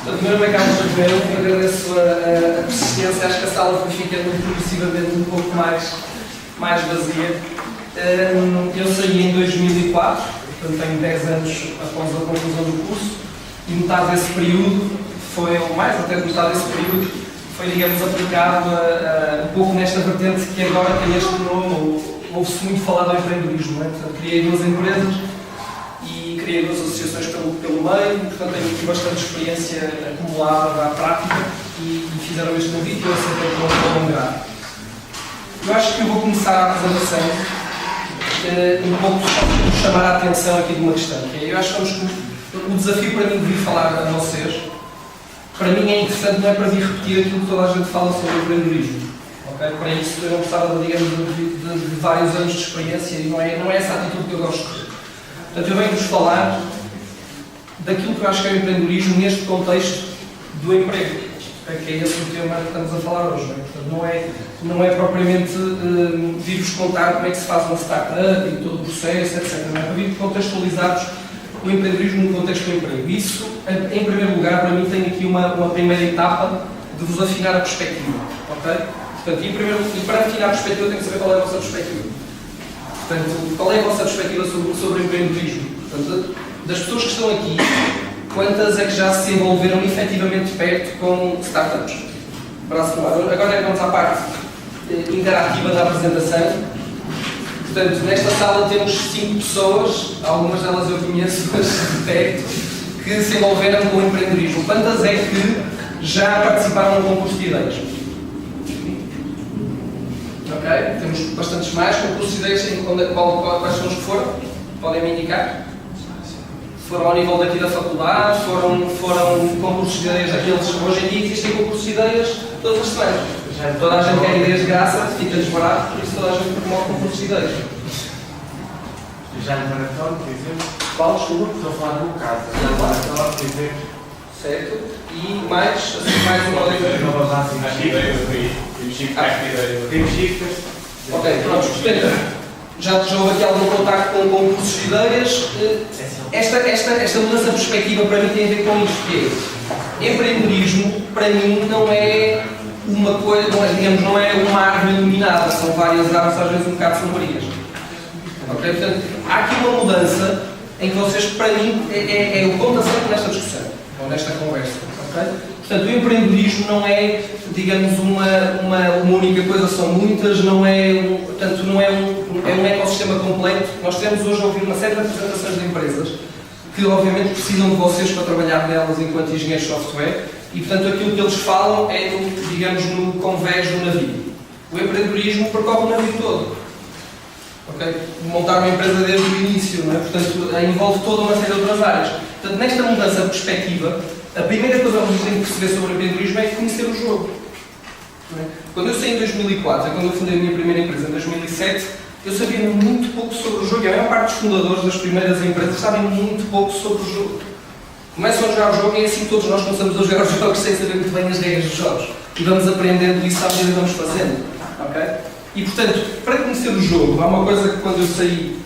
Meu nome é Carlos Ribeiro, agradeço a persistência, acho que a sala foi ficando progressivamente um pouco mais vazia. Eu saí em 2004, portanto tenho 10 anos após a conclusão do curso, e metade desse período foi, ou mais até de metade desse período, foi, digamos, aplicado um pouco nesta vertente que agora tem este nome, ouve-se muito falar do empreendedorismo, não é? Portanto, criei 2 empresas e criei 2 associações pelo meio, portanto tenho aqui bastante experiência acumulada à prática e fizeram este convite e eu aceitei que não prolongar. Eu acho que eu vou começar a apresentação um pouco por chamar a atenção aqui de uma questão, que é, eu acho que o desafio para mim de vir falar a vocês, para mim é interessante, não é para vir repetir aquilo que toda a gente fala sobre o empreendedorismo. Okay? Para isso eu não precisava, digamos, de vários anos de experiência e não é essa a atitude que eu gosto de ter. Portanto, eu venho-vos falar daquilo que eu acho que é o empreendedorismo neste contexto do emprego, que é esse o tema que estamos a falar hoje. Não é? Portanto, não é propriamente vir-vos contar como é que se faz uma startup e todo o processo, etc. Não é para vir contextualizar-vos o empreendedorismo no contexto do emprego. Isso, em primeiro lugar, para mim tem aqui uma primeira etapa de vos afinar a perspectiva. Okay? Portanto, e para afinar a perspectiva, eu tenho que saber qual é a vossa perspectiva. Portanto, qual é a vossa perspectiva sobre o empreendedorismo? Portanto, das pessoas que estão aqui, quantas é que já se envolveram efetivamente perto com startups? Braço no ar. Agora é que vamos à parte interativa da apresentação. Portanto, nesta sala temos 5 pessoas, algumas delas eu conheço, mas de perto, que se envolveram com o empreendedorismo. Quantas é que já participaram no concurso de ideias? Ok? Temos bastantes mais concursos de ideias, quais são os que foram? Podem me indicar? Foram ao nível daqui da faculdade, foram concursos de ideias daqueles. Hoje em dia existem concursos de ideias todas as semanas. Toda a gente quer ideias de graça, fica-lhes barato, por isso toda a gente promove concursos de ideias. Já no maratón, por exemplo. Qual, desculpa? Estou a falar do meu caso. Já no maratón, por exemplo. Certo. E mais uma outra. Nova base. Acho que ideias aí. Temos shifts. Ok, pronto. Portanto, já houve aqui algum contacto com concursos de ideias. Esta mudança de perspectiva para mim tem a ver com isto que é. Empreendedorismo, para mim, não é uma coisa, não é uma árvore iluminada, são várias árvores, às vezes um bocado sombrias. Okay? Portanto, há aqui uma mudança em que vocês, para mim, é o ponto acento nesta discussão, ou nesta conversa. Okay? Portanto, o empreendedorismo não é, digamos, uma única coisa, são muitas, não é um ecossistema completo. Nós temos hoje a ouvir uma série de apresentações de empresas que, obviamente, precisam de vocês para trabalhar nelas enquanto engenheiros de software e, portanto, aquilo que eles falam é, no convés do navio. O empreendedorismo percorre o navio todo. Okay? Montar uma empresa desde o início, não é? Portanto, envolve toda uma série de outras áreas. Portanto, nesta mudança de perspectiva, a primeira coisa que vocês têm que perceber sobre o empreendedorismo é conhecer o jogo. Não é? Quando eu saí em 2004, quando eu fundei a minha primeira empresa em 2007, eu sabia muito pouco sobre o jogo e a maior parte dos fundadores das primeiras empresas sabem muito pouco sobre o jogo. Começam a jogar o jogo e é assim que todos nós começamos a jogar os jogos sem saber muito bem as regras dos jogos. E vamos aprendendo isso à medida que vamos fazendo. Okay? E portanto, para conhecer o jogo, há uma coisa que quando eu saí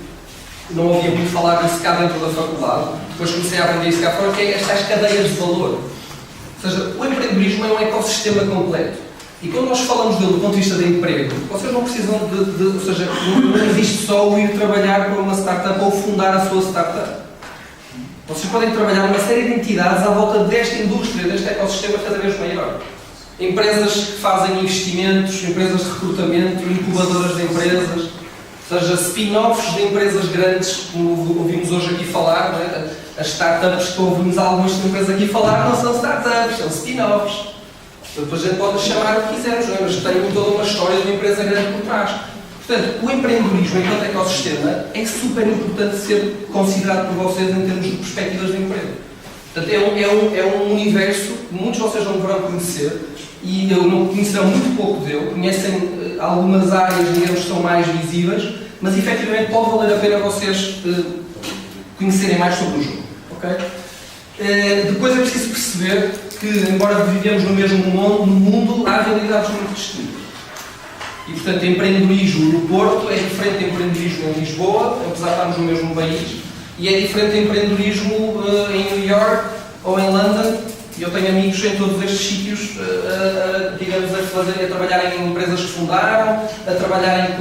não ouvia muito falar disso cá dentro da faculdade, depois comecei a aprender isso cá fora, que é estas cadeias de valor. Ou seja, o empreendedorismo é um ecossistema completo. E quando nós falamos dele do ponto de vista de emprego, vocês não precisam ou seja, não existe só o ir trabalhar para uma startup ou fundar a sua startup. Vocês podem trabalhar numa série de entidades à volta desta indústria, deste ecossistema cada vez maior. Empresas que fazem investimentos, empresas de recrutamento, incubadoras de empresas, ou seja, spin-offs de empresas grandes, como ouvimos hoje aqui falar, não é? As startups que ouvimos algumas empresas aqui falar não são startups, são spin-offs. Depois a gente pode chamar o que quisermos, não é? Mas tem toda uma história de uma empresa grande por trás. Portanto, o empreendedorismo enquanto ecossistema é super importante ser considerado por vocês em termos de perspectivas de emprego. Portanto, é um universo que muitos de vocês não deverão conhecer e eu não conhecerão muito pouco dele, conhecem algumas áreas, digamos, que são mais visíveis, mas efetivamente pode valer a pena vocês conhecerem mais sobre o jogo. Okay? Depois é preciso perceber que, embora vivemos no mesmo mundo, há realidades muito distintas. E, portanto, empreendedorismo no Porto é diferente de empreendedorismo em Lisboa, apesar de estarmos no mesmo país, e é diferente de empreendedorismo em New York ou em London, e Eu tenho amigos em todos estes sítios, digamos, a trabalhar em empresas que fundaram, a trabalharem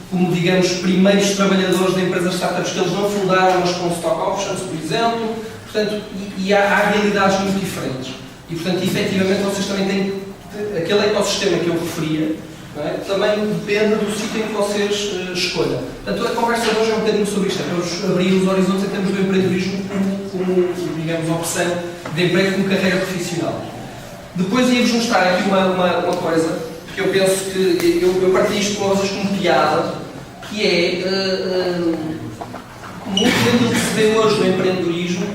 como, digamos, primeiros trabalhadores de empresas startups que eles não fundaram, mas com stock options, por exemplo. Portanto, e há realidades muito diferentes. E, portanto, efetivamente, vocês também têm aquele ecossistema que eu referia, não é? Também depende do sítio em que vocês escolham. Portanto, a conversa de hoje é um bocadinho sobre isto, é para vos abrir os horizontes em termos do empreendedorismo como, digamos, opção de emprego como carreira profissional. Depois ia-vos mostrar aqui uma coisa, porque eu penso que eu partilho isto com vocês como piada, que é muito dentro do que se vê hoje no empreendedorismo.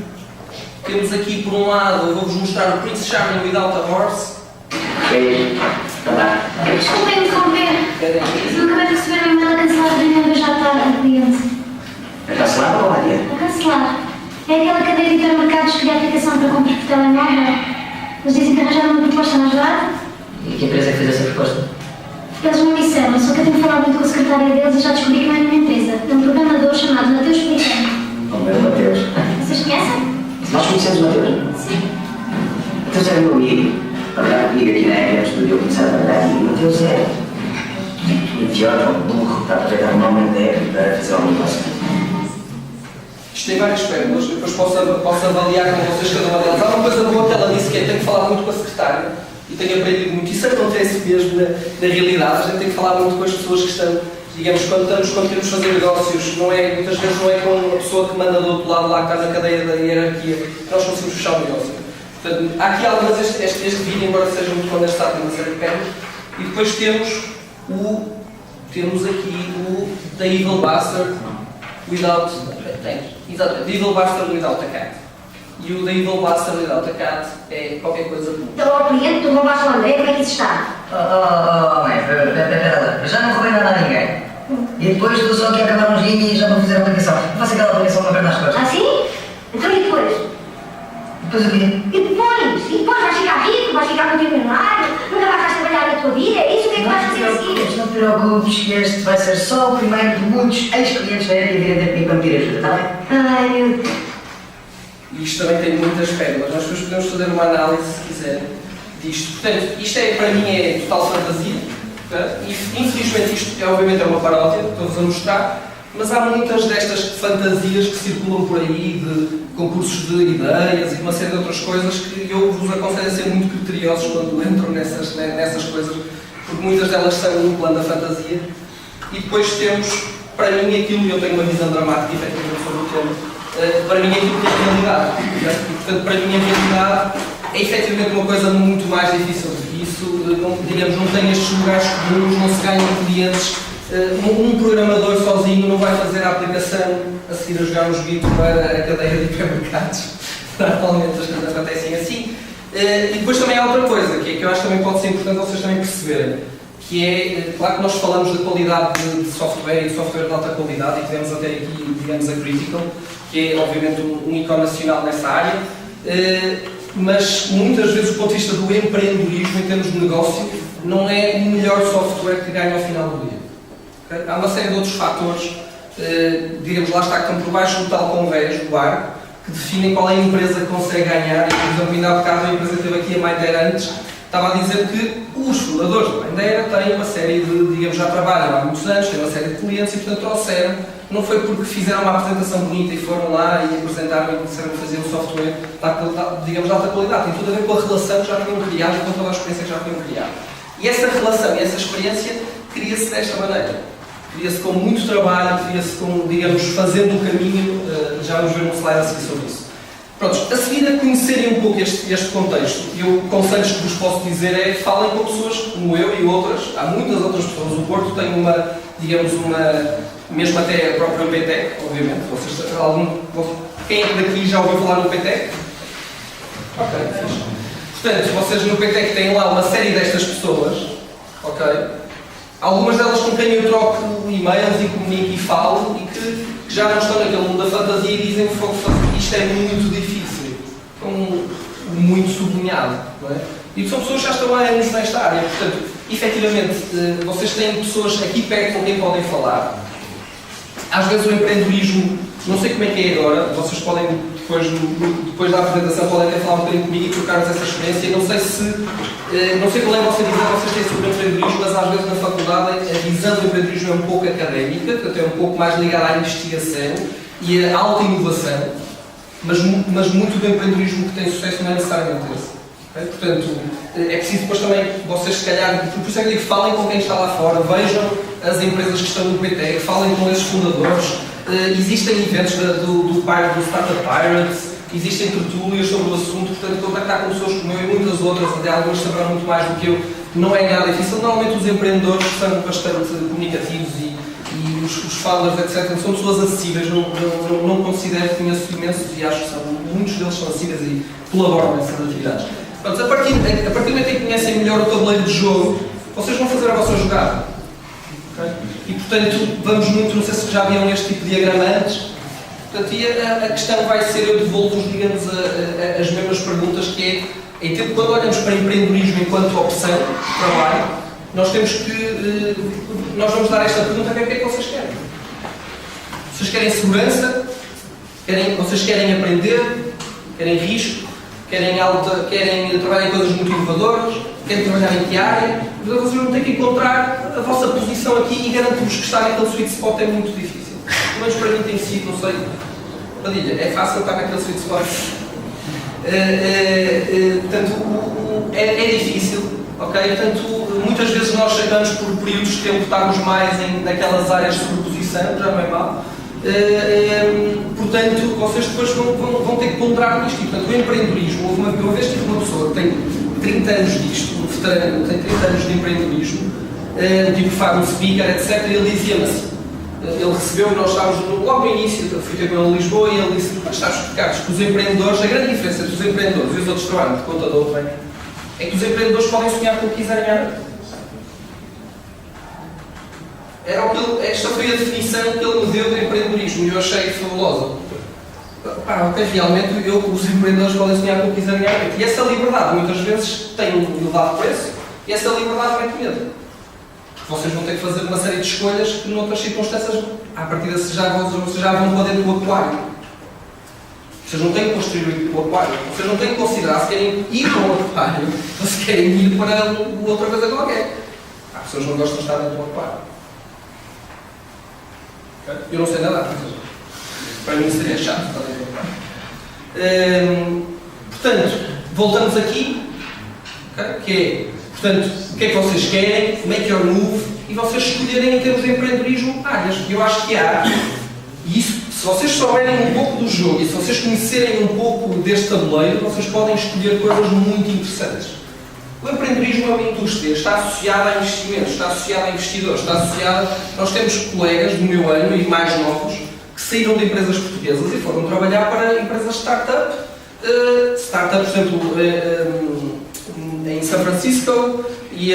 Temos aqui, por um lado, eu vou-vos mostrar o Prince Charming Without a Horse. Desculpem interromper. Não acabei de receber uma e-mail a cancelar a reunião de hoje à tarde do cliente. A cancelar ou a adiar? A cancelar. É aquela cadeia de hipermercados que cria aplicação para compras por telemóvel. Eles dizem que arranjaram uma proposta na ajudar. E que empresa é que fez essa proposta? Eles não disseram, só que eu tenho falado muito com a secretária deles e já descobri que não é nenhuma empresa. É um programador chamado Mateus Pelicano. O meu Mateus. Vocês conhecem? Nós conhecemos o Mateus? Sim. Mateus era meu amigo. Trabalhava comigo aqui na EM, estudou começar a trabalhar aqui. O Mateus é idiota, burro, para aproveitar o nome da EM para fazer algum negócio. Isto tem várias pérolas, depois posso avaliar com vocês cada uma delas. Há uma coisa boa que ela disse, que é: tenho que falar muito com a secretária e tenho aprendido muito. Isso acontece mesmo na realidade. A gente tem que falar muito com as pessoas que estão, digamos, quando queremos fazer negócios, muitas vezes não é com a pessoa que manda do outro lado lá, que está na cadeia da hierarquia, que nós conseguimos fechar o negócio. Portanto, há aqui algumas, este vídeo, embora seja muito condensado, tem uma série de pérolas. E depois temos aqui o The Evil Bastard Without... Exatamente, The Evil Bastard Without a Cat. E o The Evil Bastard Without a Cat é qualquer coisa como... Então, ao cliente, tu roubaste o André, como é que isso está? Mãe, pera lá. Eu já não roubei nada a ninguém. E depois tu só que acabaram os guinhos e já vou fazer a aplicação. Eu faço aquela aplicação uma perna às costas. Ah, sim? Então e depois? Depois o quê? E depois vais ficar rico, vais ficar multimilionário, nunca mais vais trabalhar na tua vida, é isso? O que é que vais fazer a seguir? Não te preocupes que este vai ser só o primeiro de muitos ex-clientes da área e virem ter comigo para me pedir ajuda, está bem? Ai, meu Deus. E isto também tem muitas pérolas. Nós depois podemos fazer uma análise, se quiserem, disto. Portanto, isto para mim é total fantasia. E infelizmente isto obviamente é uma paródia, estou-vos a mostrar, mas há muitas destas fantasias que circulam por aí, de concursos de ideias e uma série de outras coisas que eu vos aconselho a ser muito criteriosos quando entram nessas coisas, porque muitas delas são no plano da fantasia. E depois temos, para mim, aquilo, e eu tenho uma visão dramática efetivamente sobre o tema, para mim aquilo que é a realidade. E, portanto, para mim a realidade é efetivamente uma coisa muito mais difícil do que isso. Não tem estes lugares comuns, não se ganham clientes. Um programador sozinho não vai fazer a aplicação a seguir a jogar um joguito para a cadeia de hipermercados. Normalmente as coisas acontecem assim. E depois também há outra coisa, que eu acho que também pode ser importante vocês também perceberem, que é, claro que nós falamos da qualidade de software e de software de alta qualidade, e tivemos até aqui, digamos, a Critical, que é obviamente um ícone nacional nessa área, mas muitas vezes do ponto de vista do empreendedorismo, em termos de negócio, não é o melhor software que ganha ao final do dia. Okay? Há uma série de outros fatores, digamos, lá está, que estão por baixo do tal convés do barco, que definem qual é a empresa que consegue ganhar. E, por exemplo, ainda há bocado a empresa que teve aqui, a Mindera, antes, estava a dizer que os fundadores da Mindera têm uma série de, digamos, já trabalham há muitos anos, têm uma série de clientes e, portanto, trouxeram. Não foi porque fizeram uma apresentação bonita e foram lá e apresentaram e disseram que faziam um software, digamos, de alta qualidade. Tem tudo a ver com a relação que já tinham criado e com toda a experiência que já tinham criado. E essa relação e essa experiência cria-se desta maneira. Cria-se com muito trabalho, cria-se com, digamos, fazendo o caminho. Já vamos ver um slide a seguir sobre isso. Pronto, a seguir a conhecerem um pouco este contexto, e o conselhos que vos posso dizer é: falem com pessoas como eu e outras. Há muitas outras pessoas. O Porto tem mesmo até a própria UPTEC, obviamente. Quem é daqui já ouviu falar no UPTEC? Ok, fixe. Portanto, vocês no UPTEC têm lá uma série destas pessoas, ok? Algumas delas com quem eu troco e-mails e comunico e falo, e que já não estão naquele mundo da fantasia e dizem que isto é muito difícil, muito sublinhado, não é? E são pessoas que já estão há anos nesta área. Portanto, efetivamente, vocês têm pessoas aqui perto com quem podem falar. Às vezes o empreendedorismo, não sei como é que é agora, vocês podem depois da apresentação podem até falar um bocadinho comigo e trocar-nos essa experiência. Não sei qual é a vossa visão, vocês têm sobre o empreendedorismo, mas às vezes na faculdade a visão do empreendedorismo é um pouco académica, portanto é um pouco mais ligada à investigação e à alta inovação, mas muito do empreendedorismo que tem sucesso não é necessariamente esse. Okay? Portanto, é preciso depois também vocês, se calhar, por isso é que eu digo, falem com quem está lá fora, vejam as empresas que estão no PT, falem com esses fundadores. Existem eventos do Startup Pirates, existem tertúlias sobre o assunto, portanto, contactar com pessoas como eu e muitas outras, até algumas saberão muito mais do que eu, não é nada difícil. Normalmente os empreendedores são bastante comunicativos e os founders, etc., são pessoas acessíveis, não considero, conheço imensos e acho que muitos deles são acessíveis e colaboram nessas atividades. Portanto, a partir do momento em que conhecem melhor o tabuleiro de jogo, vocês vão fazer a vossa jogada. Okay? E portanto, vamos muito, não sei se já viram este tipo de diagrama antes, portanto, e a questão vai ser, eu devolvo-vos, digamos, as mesmas perguntas, que é, quando olhamos para empreendedorismo enquanto opção de trabalho, nós vamos dar esta pergunta: o que é que vocês querem? Vocês querem segurança? Vocês querem aprender? Querem risco? Querem trabalhar em coisas muito inovadoras? Querem trabalhar em que área? Vocês vão ter que encontrar a vossa posição aqui, e garanto-vos que estar naquele sweet spot é muito difícil. Pelo menos para mim tem sido, não sei, Padilha, é fácil estar naquele sweet spot. Portanto, é difícil, ok? Portanto, muitas vezes nós chegamos por períodos de tempo, estamos mais naquelas áreas de sobreposição, já não é mal. Portanto, vocês depois vão ter que ponderar nisto. Portanto, o empreendedorismo, uma vez tive uma pessoa que tem 30 anos disto, um veterano, tem 30 anos de empreendedorismo, tipo faz um speaker, etc. E ele dizia-me assim, ele recebeu, nós estávamos logo no início, eu fui ter com ele em Lisboa, e ele disse: mas sabes, Carlos, que os empreendedores, a grande diferença entre os empreendedores e os outros trabalhos de contador, bem, é que os empreendedores podem sonhar com o que quiserem à noite. Esta foi a definição que ele me deu de empreendedorismo e eu achei fabulosa. Ok, realmente os empreendedores podem sonhar com o que quiserem à noite. E essa liberdade muitas vezes tem um elevado preço, e essa liberdade vem com medo. Vocês vão ter que fazer uma série de escolhas que, noutras circunstâncias, à partida, vocês já vão para dentro do aquário. Vocês não têm que construir o aquário. Vocês não têm que considerar se querem ir para o aquário ou se querem ir para outra coisa qualquer. Há pessoas que não gostam de estar dentro do aquário. Eu não sei nadar, por exemplo. Para mim seria chato estar dentro do aquário. Portanto, voltamos aqui, okay? Que é, portanto, o que é que vocês querem, make your move, e vocês escolherem em termos de empreendedorismo áreas. Eu acho que há, e isso, se vocês souberem um pouco do jogo e se vocês conhecerem um pouco deste tabuleiro, vocês podem escolher coisas muito interessantes. O empreendedorismo é uma indústria, está associado a investimentos, está associado a investidores, está associado... Nós temos colegas do meu ano e mais novos que saíram de empresas portuguesas e foram trabalhar para empresas startup. Startup, por exemplo, em São Francisco e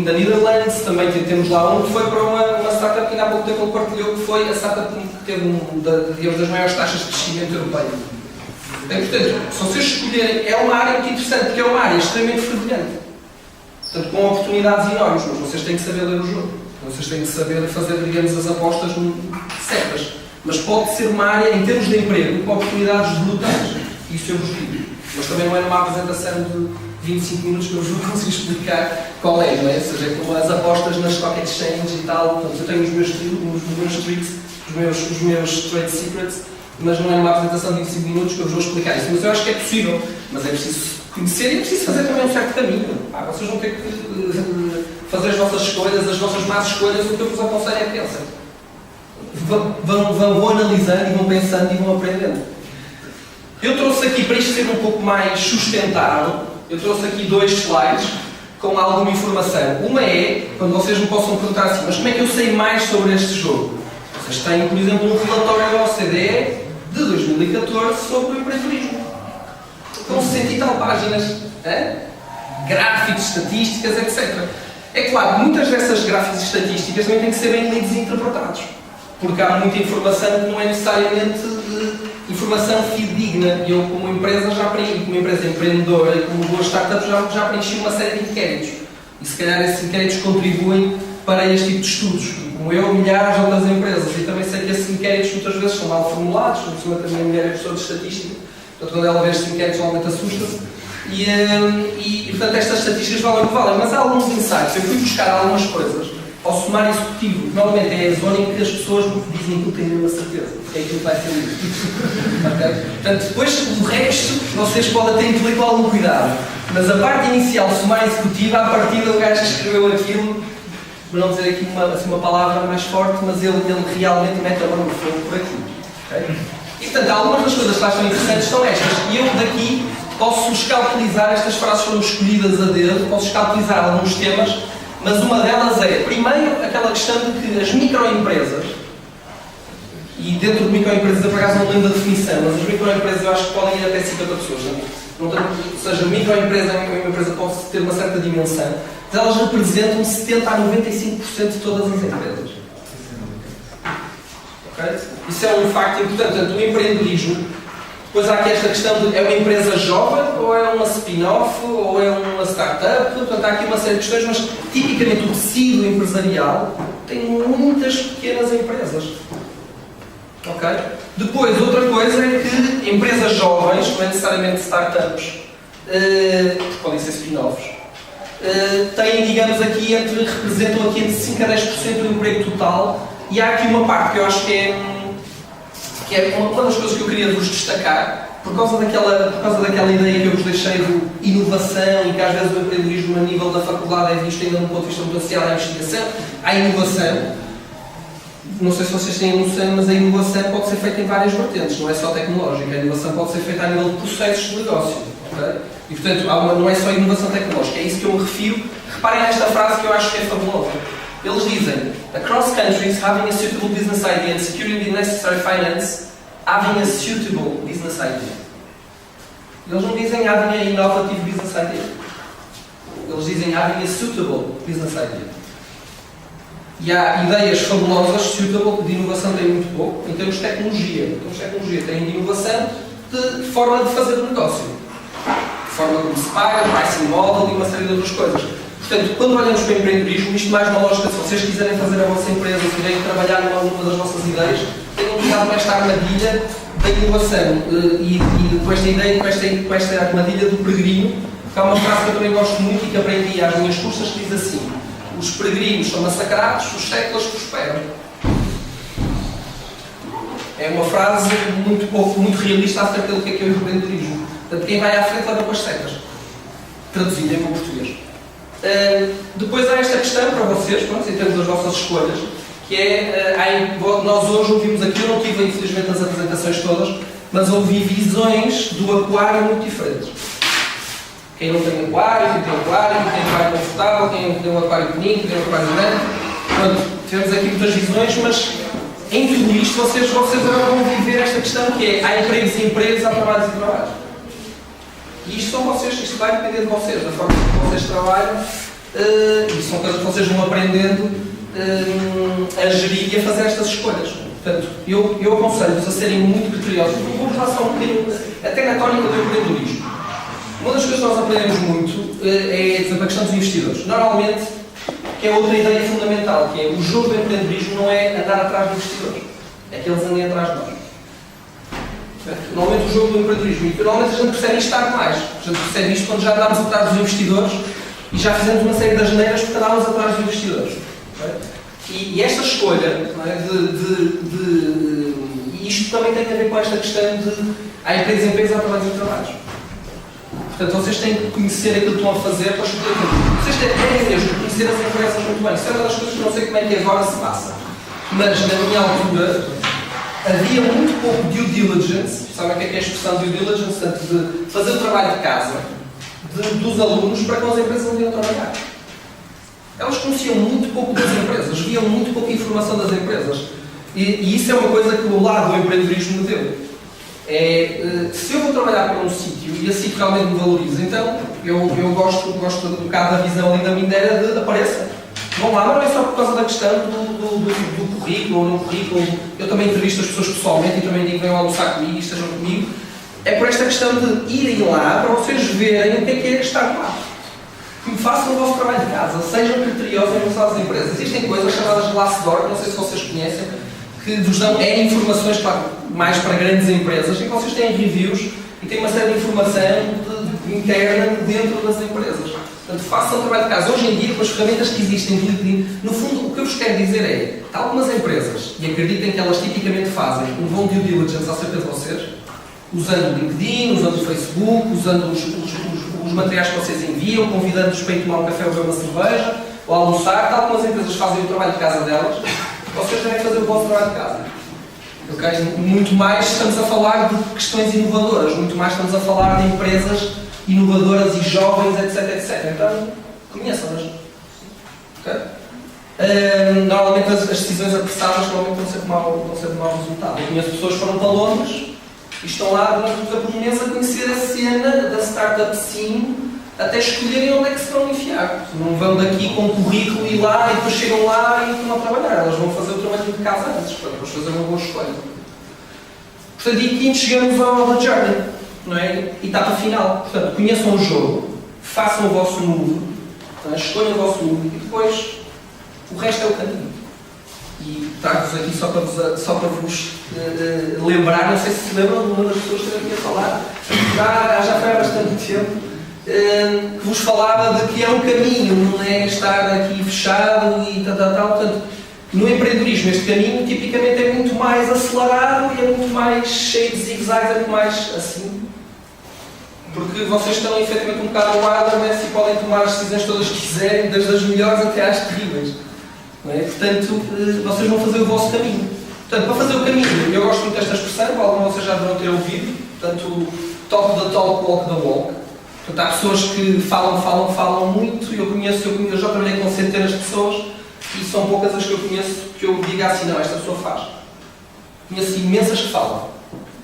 na Netherlands, também temos lá um que foi para uma startup que ainda há pouco tempo ele partilhou, que foi a startup que teve digamos, das maiores taxas de crescimento europeu. Portanto, se vocês escolherem, é uma área muito interessante, porque é uma área extremamente fervilhante. Portanto, com oportunidades enormes, mas vocês têm que saber ler o jogo. Vocês têm que saber fazer, digamos, as apostas certas. Mas pode ser uma área, em termos de emprego, com oportunidades brutais. Isso eu vos digo. Mas também não é numa apresentação de 25 minutos que eu vos vou conseguir explicar qual é, não é? Ou seja, como as apostas nas stock exchange e tal. Portanto, eu tenho os meus tricks, os meus trade secrets, mas não é uma apresentação de 25 minutos que eu vos vou explicar isso. Mas eu acho que é possível. Mas é preciso conhecer e é preciso fazer também um certo caminho. Vocês vão ter que fazer as vossas escolhas, as vossas más escolhas. O que eu vos aconselho é que pensem. Vão analisando e vão pensando e vão aprendendo. Eu trouxe aqui, para isto ser um pouco mais sustentado, eu trouxe aqui 2 slides com alguma informação. Uma é, quando vocês me possam perguntar assim, mas como é que eu sei mais sobre este jogo? Vocês têm, por exemplo, um relatório da OCDE de 2014 sobre o empreendedorismo. Com 60 e tal páginas, gráficos, estatísticas, etc. É claro, muitas dessas gráficos e estatísticas também têm que ser bem lidos e interpretados. Porque há muita informação que não é necessariamente informação fidedigna. E eu, como empresa, já aprendi, como empresa empreendedora e como boa startup, já preenchi uma série de inquéritos. E se calhar esses inquéritos contribuem para este tipo de estudos. como eu, milhares de outras empresas, e também sei que esses inquéritos muitas vezes são mal formulados, por cima também a mulher é professora de estatística, portanto quando ela vê estes inquéritos normalmente assusta-se, e portanto estas estatísticas valem o que valem, mas há alguns insights. Eu fui buscar algumas coisas ao sumário executivo, que normalmente é a zona em que as pessoas dizem que não têm nenhuma certeza, porque é aquilo que vai ser isso. Okay? Portanto, depois o resto vocês podem ter intelectual algum cuidado, mas a parte inicial, o sumário executivo, à partida o gajo que escreveu aquilo, para não dizer aqui uma palavra mais forte, mas ele realmente mete a mão no fogo por aquilo. Okay? E portanto, algumas das coisas que lá estão interessantes são estas, e eu daqui posso escalpelizar, estas frases foram escolhidas a dedo, posso escalpelizar alguns temas, mas uma delas é, primeiro, aquela questão de que as microempresas, e dentro de microempresas, eu por acaso não lembro da definição, mas as microempresas eu acho que podem ir até 50 pessoas, não? Ou seja, a microempresa é uma empresa que pode ter uma certa dimensão, mas elas representam 70% a 95% de todas as empresas. Okay? Isso é um facto importante. Portanto, o empreendedorismo, depois há aqui esta questão de é uma empresa jovem, ou é uma spin-off, ou é uma startup, portanto há aqui uma série de questões, mas tipicamente o tecido empresarial tem muitas pequenas empresas. Ok? Depois, outra coisa é que empresas jovens, não é necessariamente startups, podem ser spin-offs, têm, digamos, aqui representam aqui entre 5 a 10% do emprego total, e há aqui uma parte que eu acho que é uma das coisas que eu queria vos destacar, por causa daquela ideia que eu vos deixei de inovação, e que às vezes o empreendedorismo a nível da faculdade é visto ainda do ponto de vista muito associado à investigação, à inovação. Não sei se vocês têm noção, mas a inovação pode ser feita em várias vertentes, não é só tecnológica. A inovação pode ser feita a nível de processos de negócio. Okay? E, portanto, não é só inovação tecnológica, é isso que eu me refiro. Reparem nesta frase que eu acho que é fabulosa. Eles dizem, across countries, having a suitable business idea and securing the necessary finance, having a suitable business idea. Eles não dizem having a innovative business idea. Eles dizem having a suitable business idea. E há ideias fabulosas, suitable, de inovação tem muito pouco, em termos de tecnologia. Em termos de tecnologia tem de inovação de forma de fazer negócio. De forma como se paga, pricing model e uma série de outras coisas. Portanto, quando olhamos para o empreendedorismo, isto mais uma lógica, se vocês quiserem fazer a vossa empresa, se quiserem trabalhar numa das vossas ideias, tenham cuidado com esta armadilha da inovação e com esta ideia, com esta armadilha do peregrino, que há uma frase que eu também gosto muito e que aprendi às minhas cursas, que diz assim: os peregrinos são massacrados, os séculos prosperam. É uma frase muito realista acerca do que é o empreendedorismo. Portanto, quem vai à frente leva com as setas. Traduzindo em bom português. Depois há esta questão para vocês, pronto, em termos das vossas escolhas, que é, nós hoje ouvimos aqui, eu não tive infelizmente as apresentações todas, mas ouvi visões do aquário muito diferentes. Quem não tem aquário, quem tem aquário confortável, quem tem um aquário pequenino, quem tem um aquário grande. Pronto, tivemos aqui muitas visões, mas em tudo isto vocês agora vão viver esta questão que é, há empregos e empregos, há trabalhos e trabalhos. E isto são vocês, isto vai depender de vocês, da forma como vocês trabalham, e são coisas que vocês vão aprendendo a gerir e a fazer estas escolhas. Portanto, eu aconselho-vos a serem muito criteriosos, porque vou-vos dar só um bocadinho, até na tónica do empreendedorismo. Uma das coisas que nós aprendemos muito é, por exemplo, a questão dos investidores. Normalmente, que é outra ideia fundamental, que é o jogo do empreendedorismo não é andar atrás dos investidores, é que eles andem atrás de nós. Normalmente o jogo do empreendedorismo, e normalmente a gente percebe isto tarde mais. A gente percebe isto quando já andámos atrás dos investidores e já fizemos uma série de asneiras porque andávamos atrás dos investidores. E esta escolha, não é, e isto também tem a ver com esta questão de há empresas e empresas, há trabalhos e trabalhos. Portanto, vocês têm que conhecer aquilo que estão a fazer para escolher aquilo. Vocês têm mesmo que conhecer as empresas muito bem. Isso é uma das coisas que não sei como é que agora se passa. Mas, na minha altura, havia muito pouco due diligence. Sabem o que é a expressão due diligence? Portanto, de fazer o trabalho de casa dos alunos para com as empresas onde iam trabalhar. Elas conheciam muito pouco das empresas, viam muito pouca informação das empresas. E isso é uma coisa que o lado do empreendedorismo me deu. Se eu vou trabalhar para um sítio e esse sítio realmente me valoriza, então eu gosto um bocado da visão ali da Mindera de apareça. Vão lá, mas não é só por causa da questão do currículo ou não currículo. Eu também entrevisto as pessoas pessoalmente e também digo venham almoçar comigo e estejam comigo. É por esta questão de irem lá para vocês verem o que é estar lá. façam o vosso trabalho de casa, sejam criteriosos em relação às empresas. Existem coisas chamadas Glassdoor, não sei se vocês conhecem, que vos dão informações mais para grandes empresas, em que vocês têm reviews e têm uma série de informação interna dentro das empresas. Portanto, façam o trabalho de casa. Hoje em dia, com as ferramentas que existem de LinkedIn, no fundo, o que eu vos quero dizer é, algumas empresas, e acreditem que elas tipicamente fazem um bom due diligence acerca de vocês, usando o LinkedIn, usando o Facebook, usando os materiais que vocês enviam, convidando-os para ir tomar um café ou beber uma cerveja, ou almoçar, tal como as empresas fazem o trabalho de casa delas, vocês devem fazer o vosso trabalho de casa. Okay? Muito mais estamos a falar de questões inovadoras, muito mais estamos a falar de empresas inovadoras e jovens, etc. Então, conheçam-nas. Okay? Normalmente as decisões apressadas estão sempre mau resultado. Eu conheço pessoas que foram para Londres e estão lá durante por um mês a conhecer a cena da startup scene até escolherem onde é que se vão enfiar. Não vão daqui com um currículo e lá e depois chegam lá e estão a trabalhar. Elas vão fazer o trabalho de casa antes, para depois fazer uma boa escolha. Portanto, e aqui chegamos ao The Journey, não é? Etapa final. Portanto, conheçam o jogo, façam o vosso move, escolham o vosso move e depois o resto é o caminho. E trago-vos aqui só para vos lembrar, não sei se lembram de uma das pessoas que eu aqui a falar, já foi há bastante tempo, que vos falava de que é um caminho, não é estar aqui fechado e tal. Portanto, no empreendedorismo este caminho tipicamente é muito mais acelerado e é muito mais cheio de zigue-zagues, é muito mais assim. Porque vocês estão efetivamente um bocado ao ar, né? E podem tomar as decisões todas que quiserem, desde as melhores até às terríveis. Não é? Portanto, vocês vão fazer o vosso caminho. Portanto, para fazer o caminho, eu gosto muito desta expressão, alguns de vocês já deverão ter ouvido, portanto, talk the talk, walk the walk. Portanto, há pessoas que falam muito, eu já trabalhei com centenas de pessoas e são poucas as que eu conheço que eu diga assim, não, esta pessoa faz. Conheço imensas que falam,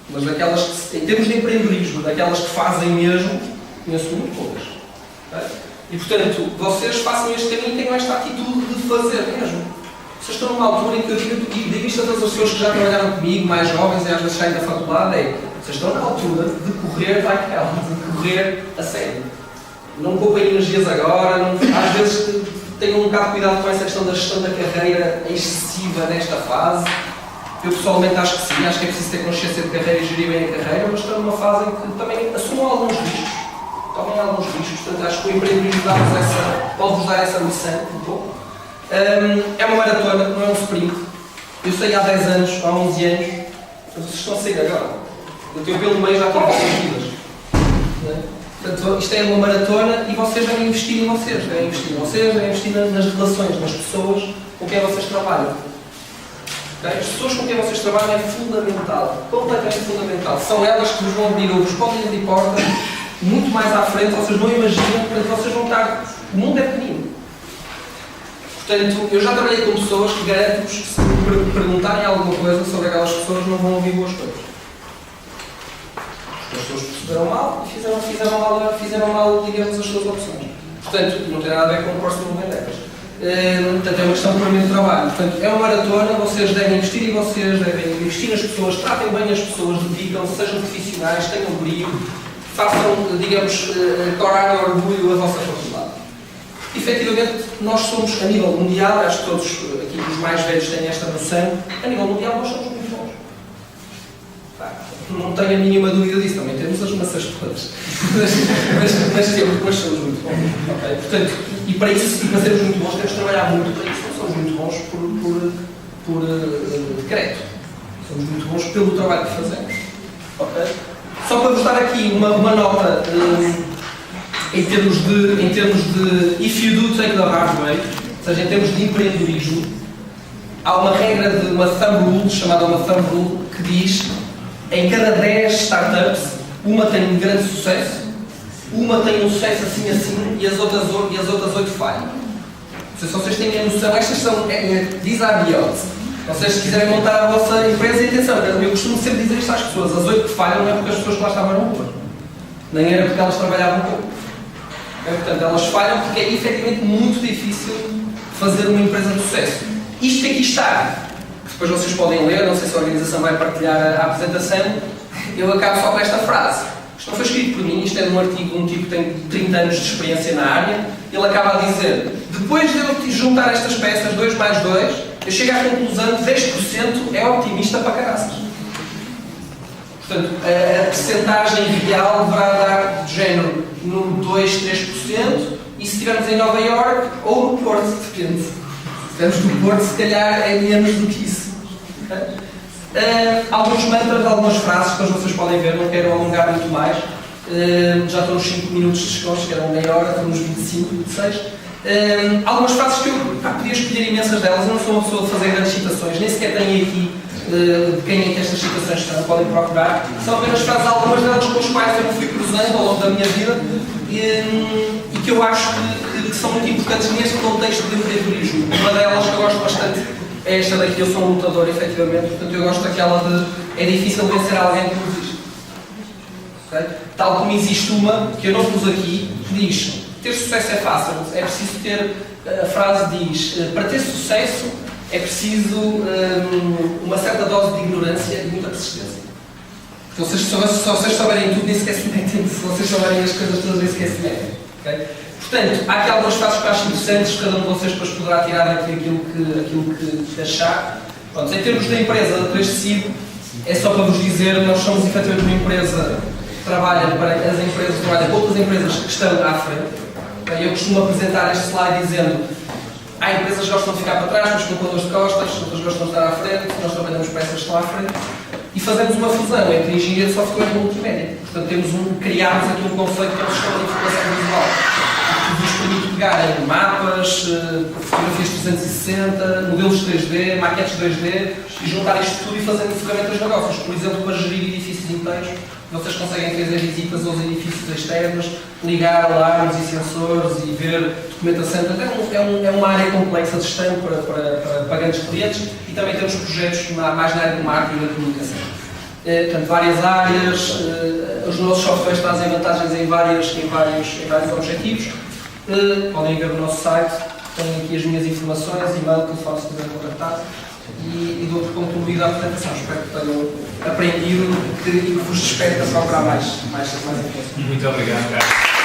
mas daquelas que, em termos de empreendedorismo, daquelas que fazem mesmo, conheço muito poucas. Okay? E, portanto, vocês façam este caminho e tenham esta atitude de fazer mesmo. Vocês estão numa altura em que eu digo isto a todas as pessoas que já trabalharam comigo, mais jovens e às vezes saem da faculdade, vocês estão na altura de correr like hell, de correr a sério. Não poupem energias agora, às vezes tenham um bocado de cuidado com essa questão da gestão da carreira excessiva nesta fase. Eu pessoalmente acho que sim, acho que é preciso ter consciência de carreira e gerir bem a carreira, mas estão numa fase em que também assumam alguns riscos. Tomem alguns riscos, portanto acho que o empreendedorismo pode-vos dar essa lição um pouco. É uma maratona, não é um sprint. Eu sei há 10 anos, há 11 anos, mas vocês estão a sair agora. Eu tenho pelo meio já tive vidas. Portanto, isto é uma maratona e vocês devem investir em vocês. Devem investir nas relações, nas pessoas com quem vocês trabalham. Okay? As pessoas com quem vocês trabalham é fundamental, completamente fundamental. São elas que vos vão abrir ou vos podem abrir portas muito mais à frente, vocês não imaginam, portanto vocês vão estar. O mundo é pequenino. Portanto, eu já trabalhei com pessoas que garanto-vos que se me perguntarem alguma coisa sobre aquelas pessoas não vão ouvir boas coisas. As pessoas perceberam mal e fizeram mal, digamos, as suas opções. Portanto, não tem nada a ver com o personal vendettas. Portanto, é uma questão puramente de trabalho. Portanto, é uma maratona, vocês devem investir em vocês, devem investir nas pessoas, tratem bem as pessoas, dedicam-se, sejam profissionais, tenham brilho, façam, digamos, coragem e orgulho a vossa faculdade. Efetivamente, nós somos, a nível mundial, acho que todos aqui os mais velhos têm esta noção, a nível mundial nós somos muito bons. Não tenho a mínima dúvida disso, também temos as maçãs todas. mas somos muito bons. Okay? Portanto, e para isso, e para sermos muito bons, temos de trabalhar muito para isso. Não somos muito bons por decreto. Somos muito bons pelo trabalho que fazemos. Okay? Só para vos dar aqui uma nota em termos de if you do take the hard way, ou seja, em termos de empreendedorismo, há uma regra de uma thumb rule, chamada uma thumb rule, que diz em cada 10 startups, uma tem um grande sucesso, uma tem um sucesso assim e as outras 8 falham. Não sei se vocês têm a noção, estas são these are the odds. Vocês se quiserem montar a vossa empresa, e atenção, eu costumo sempre dizer isto às pessoas, as 8 que falham não é porque as pessoas que lá estavam eram boas, nem era porque elas trabalhavam pouco. Portanto, elas falham porque é efetivamente muito difícil fazer uma empresa de sucesso. Isto que aqui está, que depois vocês podem ler, não sei se a organização vai partilhar a apresentação, eu acabo só com esta frase. Isto não foi escrito por mim, isto é de um artigo de um tipo que tem 30 anos de experiência na área. Ele acaba a dizer: depois de eu juntar estas peças, 2 mais 2, eu chego à conclusão que 10% é optimista para caraças. Portanto, a percentagem ideal deverá dar de género no 2, 3%, e se estivermos em Nova Iorque ou no Porto, depende. Se estivermos no Porto, se calhar é menos do que isso. Alguns mantras, algumas frases que vocês podem ver, não quero alongar muito mais. Já estou nos 5 minutos de descontos, que eram meia hora, estou nos 25, 26. Algumas frases que eu podia escolher imensas delas. Eu não sou uma pessoa de fazer grandes citações, nem sequer tenho aqui de quem é que estas citações estão, podem procurar. São apenas frases, algumas delas com as quais eu me fui cruzando ao longo da minha vida e que eu acho que são muito importantes neste contexto de empreendedorismo. Uma delas que eu gosto bastante é esta daqui: eu sou um lutador, efetivamente, portanto eu gosto daquela de: é difícil vencer alguém que não existe. Okay? Tal como existe uma, que eu não pus aqui, que diz: ter sucesso é fácil, é preciso ter, a frase diz, para ter sucesso é preciso uma certa dose de ignorância e muita persistência. Porque se vocês souberem tudo, nem sequer se metem. Se vocês souberem as coisas todas, nem sequer se metem. Okay? Portanto, há aqui algumas frases que eu acho interessantes, cada um de vocês depois poderá tirar daqui aquilo que achar. Pronto, em termos da empresa de Tecido, é só para vos dizer, nós somos efetivamente uma empresa que trabalha para as empresas, trabalha para outras empresas que estão à frente. Eu costumo apresentar este slide dizendo: há empresas que gostam de ficar para trás, mas com dores de costas, outras gostam de estar à frente, nós trabalhamos para essas que estão à frente, e fazemos uma fusão entre engenharia de software e multimédia. Portanto, criámos aqui um conceito que é o sistema de informação visual, que vos permite pegar em mapas, fotografias 360, modelos 3D, maquetes 2D, e juntar isto tudo e fazermos ferramentas de negócios. Por exemplo, para gerir edifícios inteiros, vocês conseguem fazer visitas aos edifícios externos, ligar alarmes e sensores e ver documentação. Portanto, é uma área complexa de gestão para grandes clientes, e também temos projetos mais na área do marketing e da comunicação. Portanto, várias áreas, os nossos softwares trazem vantagens em vários objetivos. Podem ver no nosso site, têm aqui as minhas informações, e-mail, telefone, se quiserem contactar. E dou por concluída a apresentação. Espero que tenham aprendido e que vos desperta a procurar mais informações. Muito obrigado.